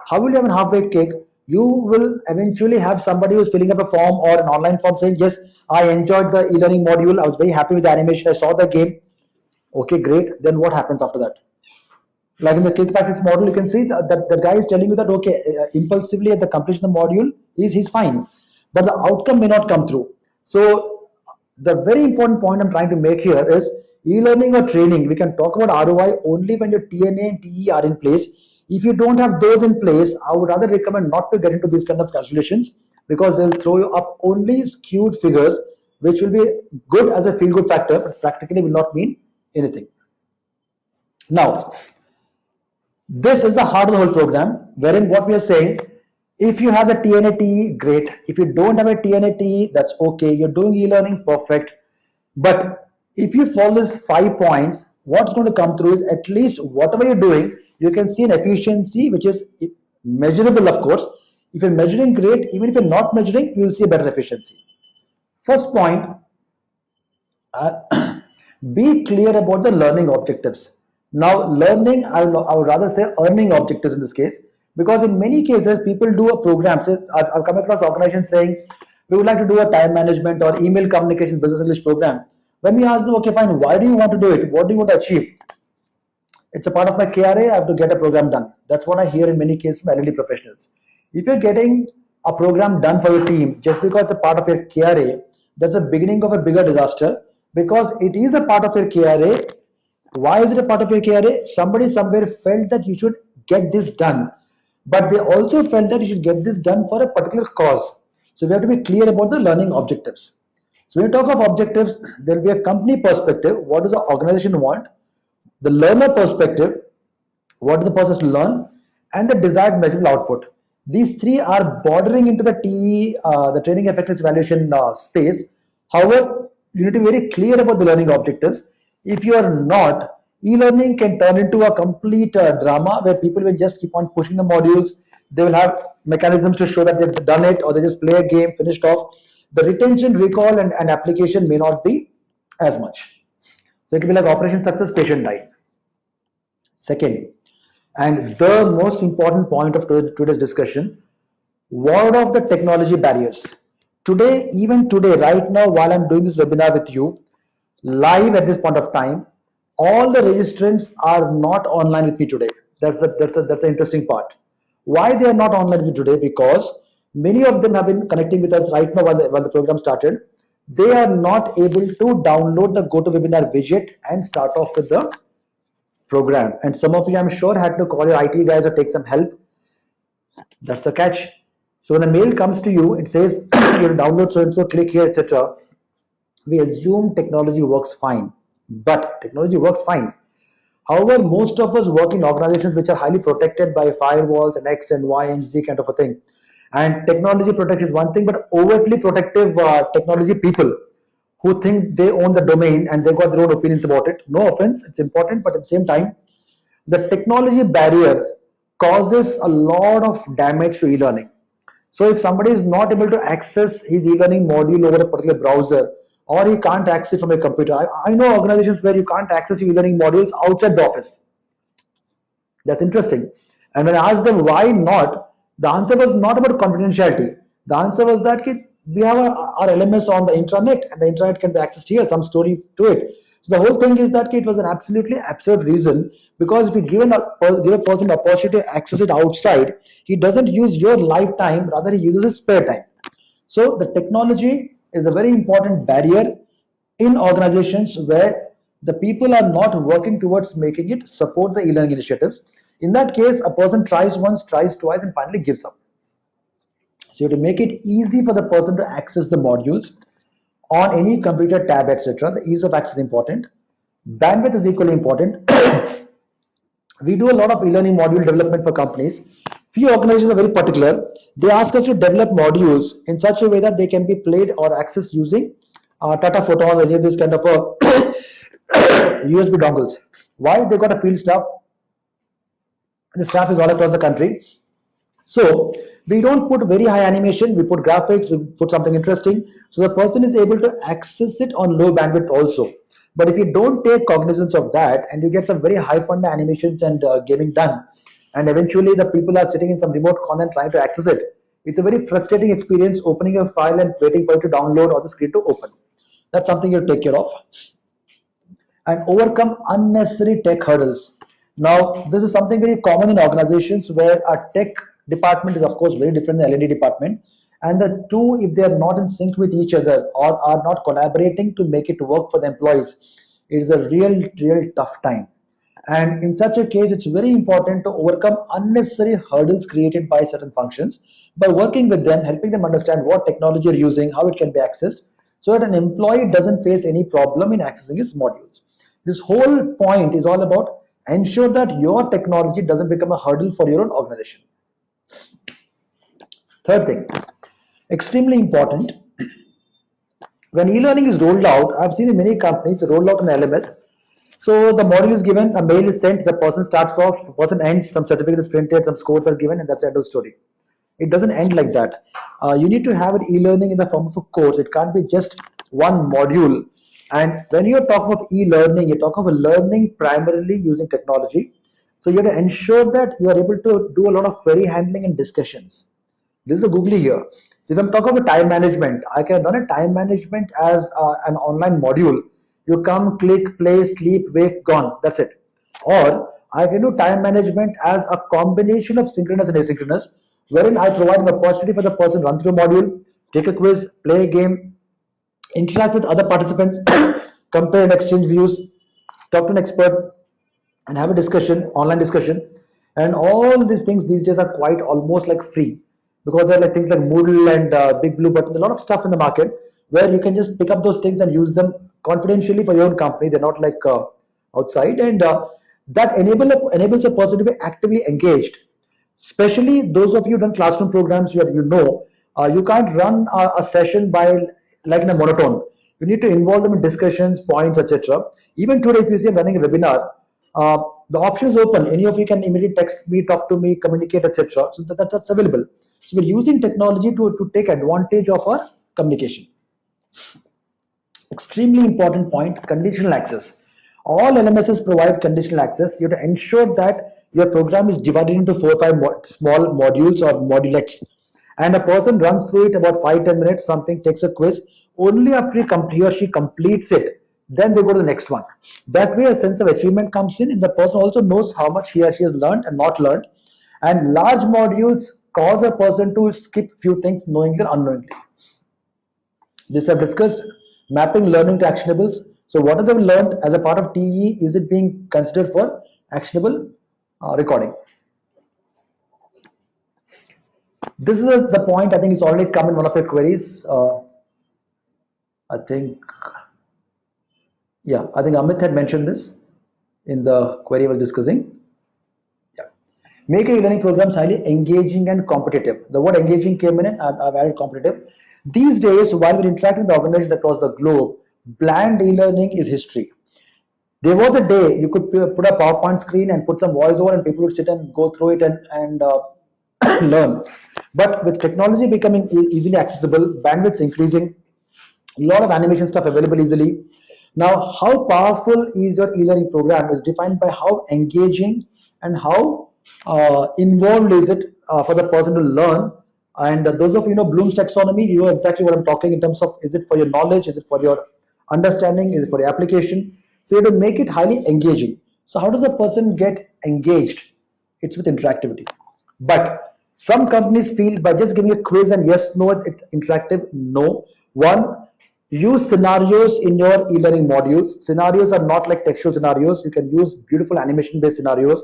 How will you have a half-baked cake? You will eventually have somebody who's filling up a form or an online form saying, yes, I enjoyed the e-learning module. I was very happy with the animation. I saw the game. Okay, great. Then what happens after that? Like in the kickback model, you can see that the guy is telling you that okay, impulsively at the completion of the module he's fine, but the outcome may not come through. So the very important point I'm trying to make here is e-learning or training, we can talk about ROI only when your TNA and TE are in place. If you don't have those in place, I would rather recommend not to get into these kind of calculations, because they'll throw you up only skewed figures, which will be good as a feel good factor, but practically will not mean anything. Now, this is the heart of the whole program, wherein what we are saying, if you have the TNATE, great. If you don't have a TNATE, that's okay. You're doing e-learning, perfect. But if you follow these 5 points, what's going to come through is at least whatever you're doing, you can see an efficiency which is measurable, of course. If you're measuring, great. Even if you're not measuring, you'll see a better efficiency. First point, be clear about the learning objectives. Now, learning, I would rather say earning objectives in this case, because in many cases, people do a program. So I've come across organizations saying, we would like to do a time management or email communication business English program. When we ask them, okay, fine, why do you want to do it? What do you want to achieve? It's a part of my KRA, I have to get a program done. That's what I hear in many cases from L&D professionals. If you're getting a program done for your team just because it's a part of your KRA, that's the beginning of a bigger disaster, because it is a part of your KRA. Why is it a part of your KRA? Somebody somewhere felt that you should get this done, but they also felt that you should get this done for a particular cause. So we have to be clear about the learning objectives. So when you talk of objectives, there will be a company perspective. What does the organization want? The learner perspective, what is the process to learn, and the desired measurable output. These three are bordering into the TE, the training effectiveness evaluation space. However, you need to be very clear about the learning objectives. If you are not, e-learning can turn into a complete drama where people will just keep on pushing the modules. They will have mechanisms to show that they've done it, or they just play a game, finished off. The retention, recall, and application may not be as much. So it will be like operation success, patient died. Second, and the most important point of today's discussion, what of the technology barriers? Today, even today, right now, while I'm doing this webinar with you, live at this point of time, all the registrants are not online with me today. That's the interesting part. Why they are not online with me today? Because many of them have been connecting with us right now while the program started. They are not able to download the GoToWebinar widget and start off with the program. And some of you, I'm sure, had to call your IT guys or take some help. That's the catch. So when a mail comes to you, it says you download so and so, click here, etc. We assume technology works fine, but technology works fine. However, most of us work in organizations which are highly protected by firewalls and X and Y and Z kind of a thing. And technology protect is one thing, but overtly protective technology people who think they own the domain and they've got their own opinions about it. No offense, it's important, but at the same time, the technology barrier causes a lot of damage to e-learning. So if somebody is not able to access his e-learning module over a particular browser, or he can't access from a computer, I know organizations where you can't access your e-learning modules outside the office. That's interesting. And when I asked them why not, the answer was not about confidentiality. The answer was that we have our LMS on the intranet, and the intranet can be accessed here, some story to it. So the whole thing is that it was an absolutely absurd reason, because if you give a person the opportunity to access it outside, he doesn't use your lifetime, rather he uses his spare time. So the technology is a very important barrier in organizations where the people are not working towards making it support the e-learning initiatives. In that case, a person tries once, tries twice, and finally gives up. So you have to make it easy for the person to access the modules on any computer tab, etc. The ease of access is important. Bandwidth is equally important. We do a lot of e-learning module development for companies. Few organizations are very particular. They ask us to develop modules in such a way that they can be played or accessed using Tata Photon or any of this kind of USB dongles. Why? They got a field staff. The staff is all across the country. So we don't put very high animation, we put graphics, we put something interesting. So the person is able to access it on low bandwidth also. But if you don't take cognizance of that and you get some very high fun animations and gaming done, and eventually the people are sitting in some remote corner trying to access it, it's a very frustrating experience opening a file and waiting for it to download or the screen to open. That's something you take care of. And overcome unnecessary tech hurdles. Now, this is something very common in organizations where a tech department is, of course, very different than the L&D department. And the two, if they are not in sync with each other or are not collaborating to make it work for the employees, it is a real tough time. And in such a case, it's very important to overcome unnecessary hurdles created by certain functions by working with them, helping them understand what technology you're using, how it can be accessed, so that an employee doesn't face any problem in accessing his modules. This whole point is all about ensure that your technology doesn't become a hurdle for your own organization. Third thing, extremely important, when e-learning is rolled out, I've seen in many companies roll out an LMS. So the module is given, a mail is sent, the person starts off, the person ends, some certificate is printed, some scores are given, and that's the end of the story. It doesn't end like that. You need to have an e-learning in the form of a course. It can't be just one module. And when you're talking of e-learning, you're talking of learning primarily using technology. So you have to ensure that you are able to do a lot of query handling and discussions. This is a googly here. So if I'm talking about time management, I can run a time management as an online module. You come, click, play, sleep, wake, gone. That's it. Or I can do time management as a combination of synchronous and asynchronous, wherein I provide an opportunity for the person to run through a module, take a quiz, play a game, interact with other participants, compare and exchange views, talk to an expert, and have a discussion, online discussion. And all these things these days are quite almost like free, because there are like things like Moodle and Big Blue Button, a lot of stuff in the market where you can just pick up those things and use them confidentially for your own company. They're not like outside, and that enables a person to be actively engaged. Especially those of you who done classroom programs, you can't run a session by like in a monotone. You need to involve them in discussions, points, etc. Even today, if you see I'm running a webinar, uh, the option is open. Any of you can immediately text me, talk to me, communicate, etc. So that's available. So we're using technology to take advantage of our communication. Extremely important point, conditional access. All LMSs provide conditional access. You have to ensure that your program is divided into 4 or 5 small modules or modulets, and a person runs through it about 5-10 minutes, something, takes a quiz. Only after he or she completes it, then they go to the next one. That way a sense of achievement comes in, and the person also knows how much he or she has learned and not learned. And large modules cause a person to skip few things knowingly or unknowingly. This I've discussed mapping learning to actionables. So what have they learned as a part of TE? Is it being considered for actionable recording? This is the point. I think it's already come in one of your queries. I think, yeah, I think Amit had mentioned this in the query I was discussing. Yeah. Make your e-learning programs highly engaging and competitive. The word engaging came in, I've added competitive. These days, while we're interacting with organizations across the globe, bland e-learning is history. There was a day you could put a PowerPoint screen and put some voiceover, and people would sit and go through it and learn. But with technology becoming easily accessible, bandwidths increasing, a lot of animation stuff available easily. Now, how powerful is your e-learning program is defined by how engaging and how involved is it for the person to learn. And those of you know Bloom's taxonomy, you know exactly what I'm talking in terms of, is it for your knowledge, is it for your understanding, is it for your application? So you have to make it highly engaging. So how does a person get engaged? It's with interactivity. But some companies feel by just giving a quiz and yes, no, it's interactive. No. One, use scenarios in your e-learning modules. Scenarios are not like textual scenarios. You can use beautiful animation-based scenarios.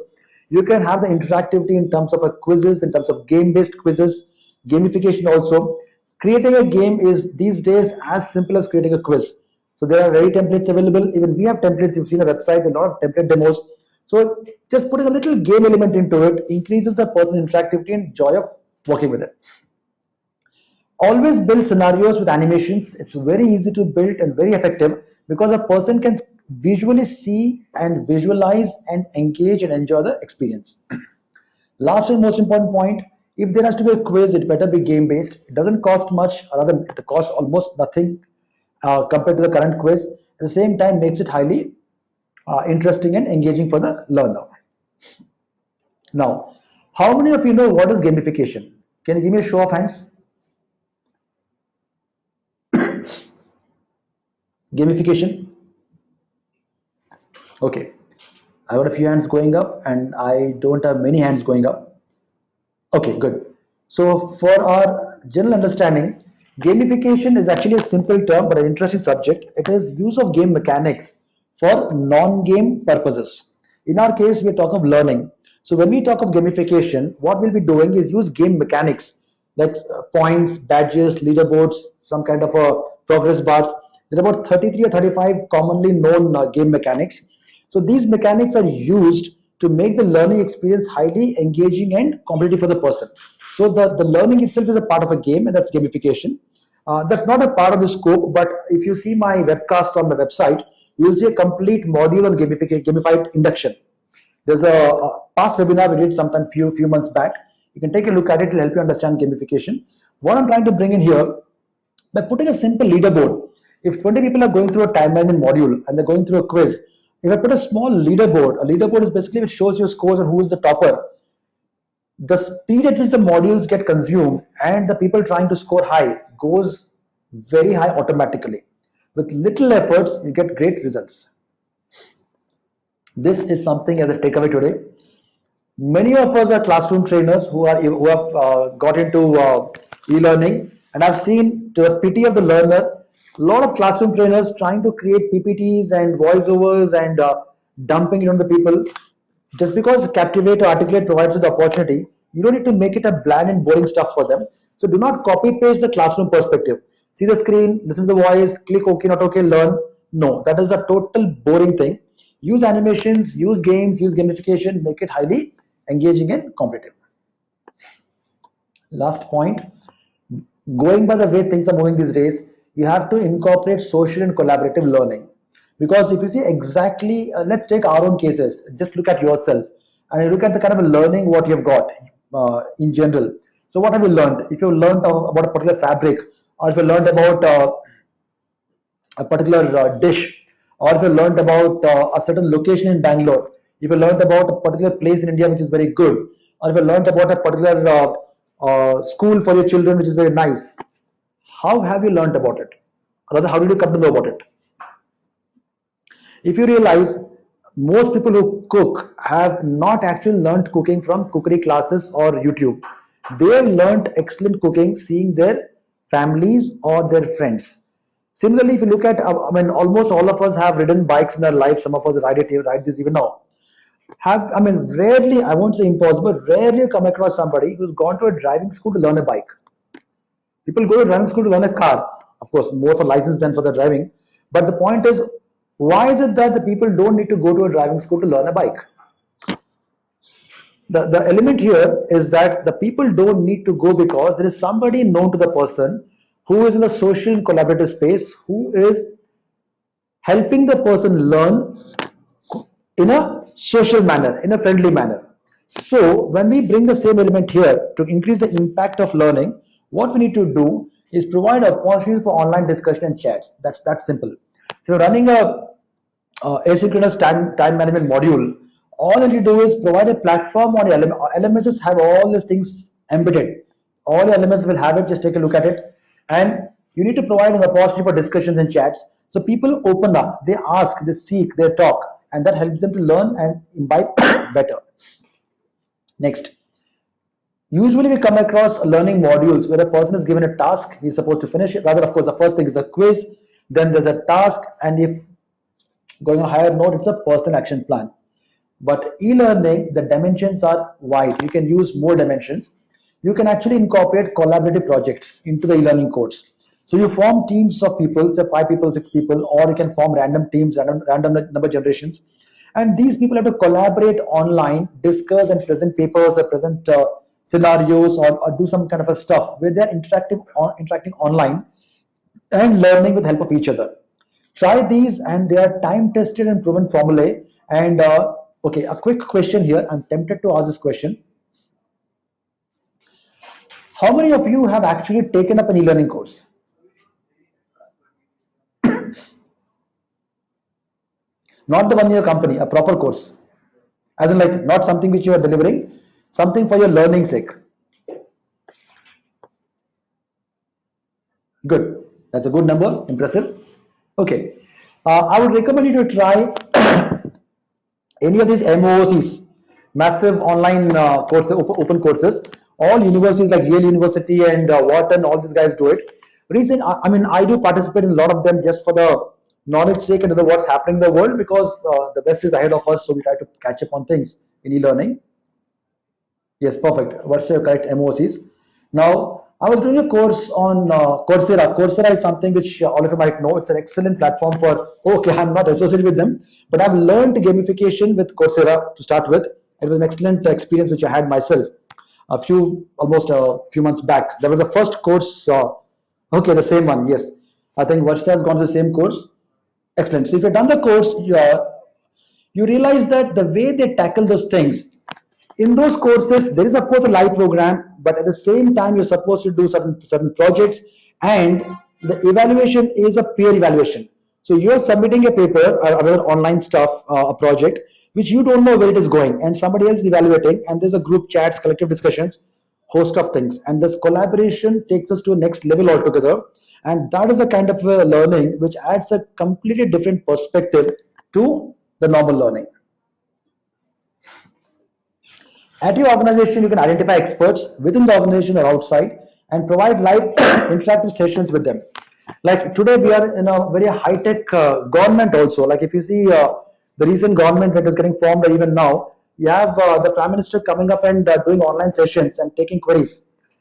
You can have the interactivity in terms of a quizzes, in terms of game-based quizzes, gamification also. Creating a game is these days as simple as creating a quiz. So there are ready templates available. Even we have templates. You've seen the website, there are a lot of template demos. So just putting a little game element into it increases the person's interactivity and joy of working with it. Always build scenarios with animations. It's very easy to build and very effective because a person can visually see and visualize and engage and enjoy the experience. Last and most important point, if there has to be a quiz, it better be game based. It doesn't cost much, or rather it costs almost nothing compared to the current quiz. At the same time, makes it highly interesting and engaging for the learner. Now, how many of you know what is gamification? Can you give me a show of hands? Gamification? Okay. I got a few hands going up and I don't have many hands going up. Okay, good. So for our general understanding, gamification is actually a simple term but an interesting subject. It is use of game mechanics for non-game purposes. In our case, we talk of learning. So when we talk of gamification, what we'll be doing is use game mechanics like points, badges, leaderboards, some kind of a progress bars. There are about 33 or 35 commonly known game mechanics. So these mechanics are used to make the learning experience highly engaging and competitive for the person. So the learning itself is a part of a game, and that's gamification. That's not a part of the scope, but if you see my webcasts on my website, you will see a complete module on gamified induction. There's a past webinar we did sometime few months back. You can take a look at it to help you understand gamification. What I'm trying to bring in here, by putting a simple leaderboard, if 20 people are going through a timeline in module and they're going through a quiz, if I put a small leaderboard, a leaderboard is basically which shows your scores and who is the topper. The speed at which the modules get consumed and the people trying to score high goes very high automatically. With little efforts, you get great results. This is something as a takeaway today. Many of us are classroom trainers who have got into e-learning, and I've seen, to the pity of the learner, a lot of classroom trainers trying to create PPTs and voiceovers and dumping it on the people. Just because Captivate or Articulate provides you the opportunity, you don't need to make it a bland and boring stuff for them. So do not copy paste the classroom perspective. see the screen, listen to the voice, click OK, not OK, learn. No, that is a total boring thing. Use animations, use games, use gamification, make it highly engaging and competitive. Last point, going by the way things are moving these days, you have to incorporate social and collaborative learning. Because if you see exactly, let's take our own cases, just look at yourself and you look at the kind of learning what you've got in general. So what have you learned? If you've learned about a particular fabric, or if you learned about a particular dish, or if you learned about a certain location in Bangalore, if you learned about a particular place in India which is very good, or if you learned about a particular school for your children which is very nice, how have you learned about it? Rather, how did you come to know about it? If you realize, most people who cook have not actually learned cooking from cookery classes or YouTube. They have learned excellent cooking seeing their families or their friends. Similarly, if you look at, I mean, almost all of us have ridden bikes in our life. Some of us ride this even now. I mean, rarely, I won't say impossible, rarely come across somebody who's gone to a driving school to learn a bike. People go to driving school to learn a car, of course, more for license than for the driving. But the point is, why is it that the people don't need to go to a driving school to learn a bike? The element here is that the people don't need to go because there is somebody known to the person who is in the social and collaborative space, who is helping the person learn in a social manner, in a friendly manner. So when we bring the same element here to increase the impact of learning, what we need to do is provide opportunities for online discussion and chats. That's that simple. So running a asynchronous time management module, all that you do is provide a platform on LMSs have all these things embedded. All the LMS will have it, just take a look at it. And you need to provide an opportunity for discussions and chats. So people open up, they ask, they seek, they talk, and that helps them to learn and imbibe better. Next, usually we come across learning modules where a person is given a task, he's supposed to finish it. Rather, of course, the first thing is the quiz, then there's a task, and if going on a higher note, it's a personal action plan. But e-learning, the dimensions are wide. You can use more dimensions. You can actually incorporate collaborative projects into the e-learning course. So you form teams of people, say 5 people, 6 people, or you can form random teams, random number generations. And these people have to collaborate online, discuss and present papers or present scenarios, or do some kind of a stuff where they're interacting online and learning with help of each other. Try these, and they are time tested and proven formulae. And okay, a quick question here. I'm tempted to ask this question. How many of you have actually taken up an e-learning course? Not the one in your company, a proper course. As in, like, not something which you are delivering, something for your learning sake. Good. That's a good number. Impressive. Okay. I would recommend you to try any of these MOOCs, massive online courses, open courses. All universities like Yale University and Wharton, all these guys do it. I mean, I do participate in a lot of them just for the knowledge sake and to know what's happening in the world, because the best is ahead of us, so we try to catch up on things in e-learning. Yes, perfect. What's your correct MOCs? Now, I was doing a course on Coursera. Coursera is something which all of you might know. It's an excellent platform for, okay, I'm not associated with them, but I've learned gamification with Coursera to start with. It was an excellent experience which I had myself almost a few months back. There was a first course, okay, the same one, yes. I think Varshita has gone to the same course. Excellent. So if you've done the course, you realize that the way they tackle those things, in those courses there is of course a live program, but at the same time you're supposed to do certain projects, and the evaluation is a peer evaluation. So you are submitting a paper or other online stuff, a project which you don't know where it is going, and somebody else is evaluating, and there's a group chats, collective discussions, host of things, and this collaboration takes us to a next level altogether. And that is the kind of learning which adds a completely different perspective to the normal learning. At your organization, you can identify experts within the organization or outside and provide live interactive sessions with them. Like today, we are in a very high-tech government also. Like if you see the recent government that is getting formed, or even now, you have the Prime Minister coming up and doing online sessions and taking queries.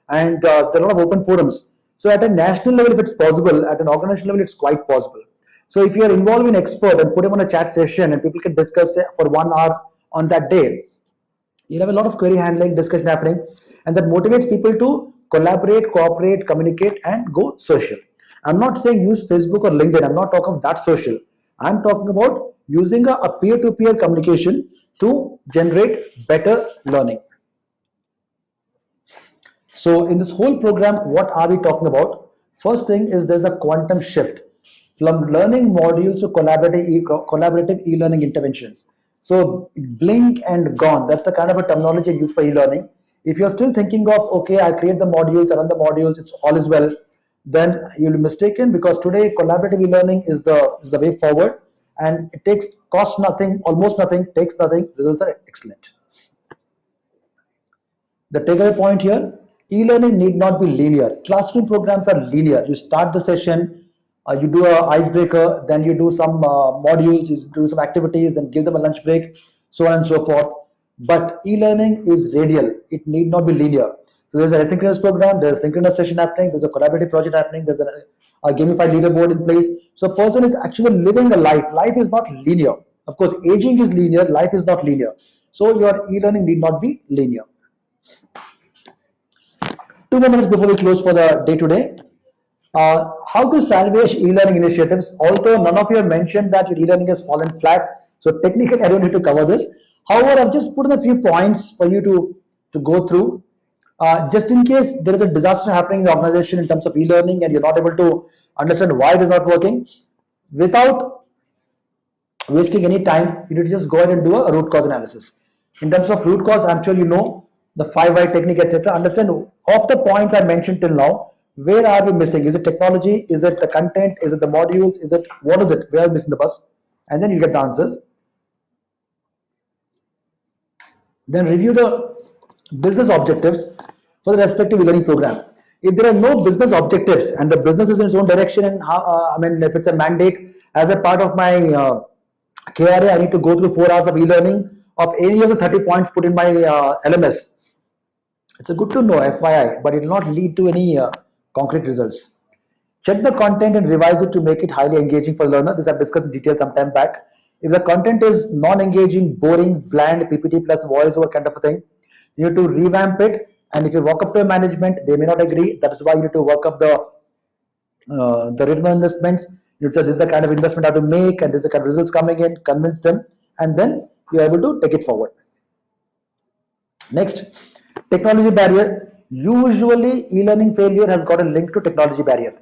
And there are a lot of open forums. So at a national level, if it's possible, at an organizational level, it's quite possible. So if you are involving an expert and put him on a chat session and people can discuss for 1 hour on that day, you'll have a lot of query handling discussion happening, and that motivates people to collaborate, cooperate, communicate, and go social. I'm not saying use Facebook or LinkedIn. I'm not talking about that social. I'm talking about using a peer-to-peer communication to generate better learning. So in this whole program, what are we talking about? First thing is there's a quantum shift from learning modules to collaborative e-learning interventions. So blink and gone. That's the kind of a terminology used for e-learning. If you're still thinking of, okay, I create the modules, I run the modules, it's all is well, then you'll be mistaken, because today collaborative e-learning is the way forward, and it takes cost nothing, almost nothing, takes nothing, results are excellent. The takeaway point here, e-learning need not be linear. Classroom programs are linear. You start the session, you do a icebreaker, then you do some modules, you do some activities, then give them a lunch break, so on and so forth. But e-learning is radial. It need not be linear. So there's a asynchronous program, there's a synchronous session happening, there's a collaborative project happening, there's a gamified leaderboard in place. So a person is actually living a life. Life is not linear. Of course, aging is linear, life is not linear. So your e-learning need not be linear. 2 more minutes before we close for the day today. How to salvage e-learning initiatives? Although none of you have mentioned that your e-learning has fallen flat, so technically I don't need to cover this. However, I've just put in a few points for you to go through. Just in case there is a disaster happening in the organization in terms of e-learning and you're not able to understand why it is not working, without wasting any time, you need to just go ahead and do a root cause analysis. In terms of root cause, I'm sure you know the 5 why technique, etc. Understand of the points I mentioned till now, where are we missing? Is it technology? Is it the content? Is it the modules? Is it, what is it? Where are we missing the bus? And then you get the answers. Then review the business objectives for the respective e-learning program. If there are no business objectives and the business is in its own direction, and I mean, if it's a mandate as a part of my KRA, I need to go through 4 hours of e-learning of any of the 30 points put in my LMS. It's a good to know, FYI, but it will not lead to any concrete results. Check the content and revise it to make it highly engaging for learner. This I've discussed in detail some time back. If the content is non-engaging, boring, bland, PPT plus voiceover kind of a thing, you need to revamp it. And if you walk up to a management, they may not agree. That is why you need to work up the return on investments. You say this is the kind of investment I have to make, and this is the kind of results coming in. Convince them, and then you are able to take it forward. Next, technology barrier. Usually, e-learning failure has got a link to technology barrier.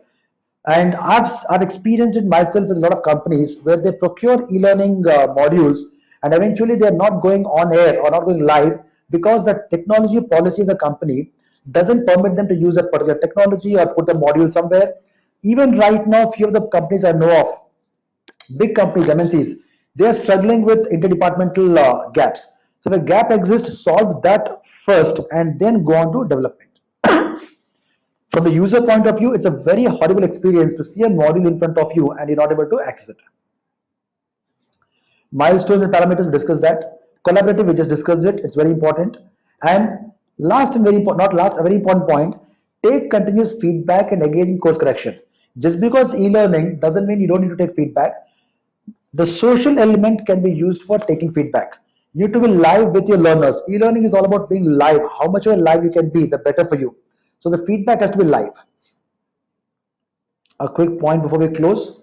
And I've experienced it myself with a lot of companies where they procure e-learning modules, and eventually they're not going on air or not going live because the technology policy of the company doesn't permit them to use a particular technology or put the module somewhere. Even right now, few of the companies I know of, big companies, MNCs, they are struggling with interdepartmental gaps. So if a gap exists, solve that first and then go on to development. From the user point of view, it's a very horrible experience to see a module in front of you and you're not able to access it. Milestones and parameters, we discussed that. Collaborative, we just discussed it. It's very important. And last and very important, not last, a very important point, take continuous feedback and engage in course correction. Just because e-learning doesn't mean you don't need to take feedback. The social element can be used for taking feedback. You need to be live with your learners. E-learning is all about being live. How much of a live you can be, the better for you. So the feedback has to be live. A quick point before we close.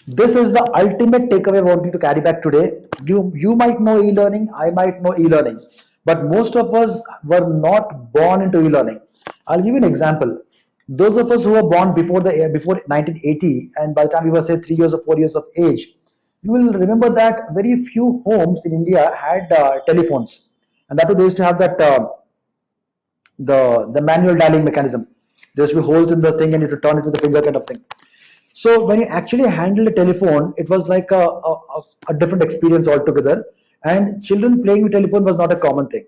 This is the ultimate takeaway I want you to carry back today. You might know e-learning, I might know e-learning, but most of us were not born into e-learning. I'll give you an example. Those of us who were born before 1980, and by the time we were say 3 years or 4 years of age, you will remember that very few homes in India had telephones, and that way they used to have that the manual dialing mechanism. There used to be holes in the thing, and you had to turn it with a finger kind of thing. So when you actually handle a telephone, it was like a different experience altogether. And children playing with telephone was not a common thing.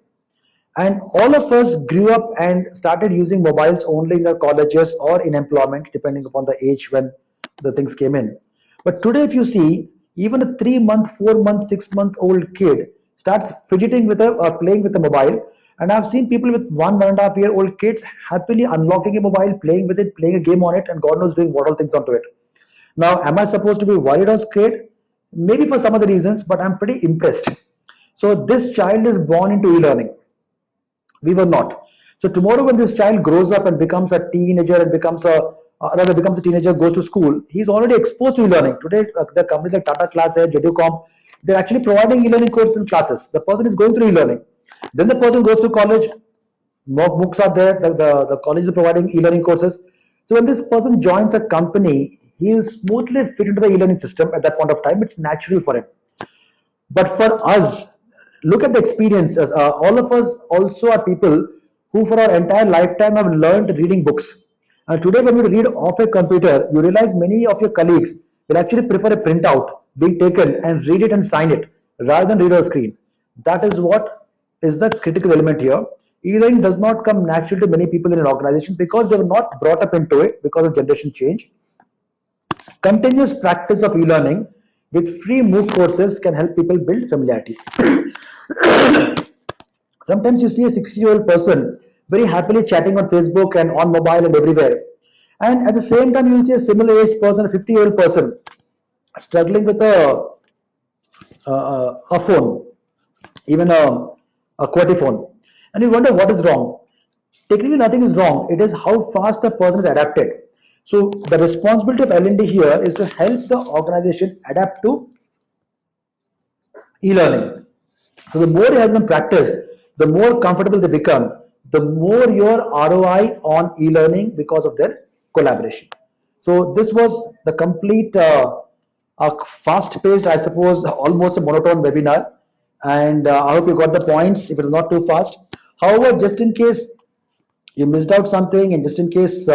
And all of us grew up and started using mobiles only in their colleges or in employment, depending upon the age when the things came in. But today, if you see, even a 3 month, 4 month, 6 month old kid starts fidgeting with or playing with a mobile, And I've seen people with 1.5 year old kids happily unlocking a mobile, playing with it, playing a game on it, and God knows doing what all things onto it. Now, am I supposed to be worried or scared? Maybe for some of the reasons, but I'm pretty impressed. So this child is born into e-learning. We were not. So tomorrow, when this child grows up and becomes a teenager and becomes a rather becomes a teenager, goes to school, he's already exposed to e-learning. Today, the companies like Tata Classes, Educom, they're actually providing e-learning courses and classes. The person is going through e-learning. Then the person goes to college. More books are there. The college is providing e-learning courses. So when this person joins a company, he'll smoothly fit into the e-learning system at that point of time. It's natural for him. But for us, look at the experiences. All of us also are people who, for our entire lifetime, have learned reading books. And today, when you read off a computer, you realize many of your colleagues will actually prefer a printout being taken and read it and sign it rather than read on a screen. That is what is the critical element here. E-learning does not come naturally to many people in an organization because they were not brought up into it because of generation change. Continuous practice of e-learning with free MOOC courses can help people build familiarity. Sometimes you see a 60-year-old person very happily chatting on Facebook and on mobile and everywhere. And at the same time, you will see a similar age person, a 50-year-old person, struggling with a phone, even a QWERTY phone. And you wonder what is wrong. Technically, nothing is wrong. It is how fast the person is adapted. So the responsibility of L&D here is to help the organization adapt to e-learning. So the more it has been practiced, the more comfortable they become, the more your ROI on e-learning because of their collaboration. So this was the complete fast-paced, I suppose, almost a monotone webinar. And I hope you got the points if it was not too fast. However, just in case you missed out something, and just in case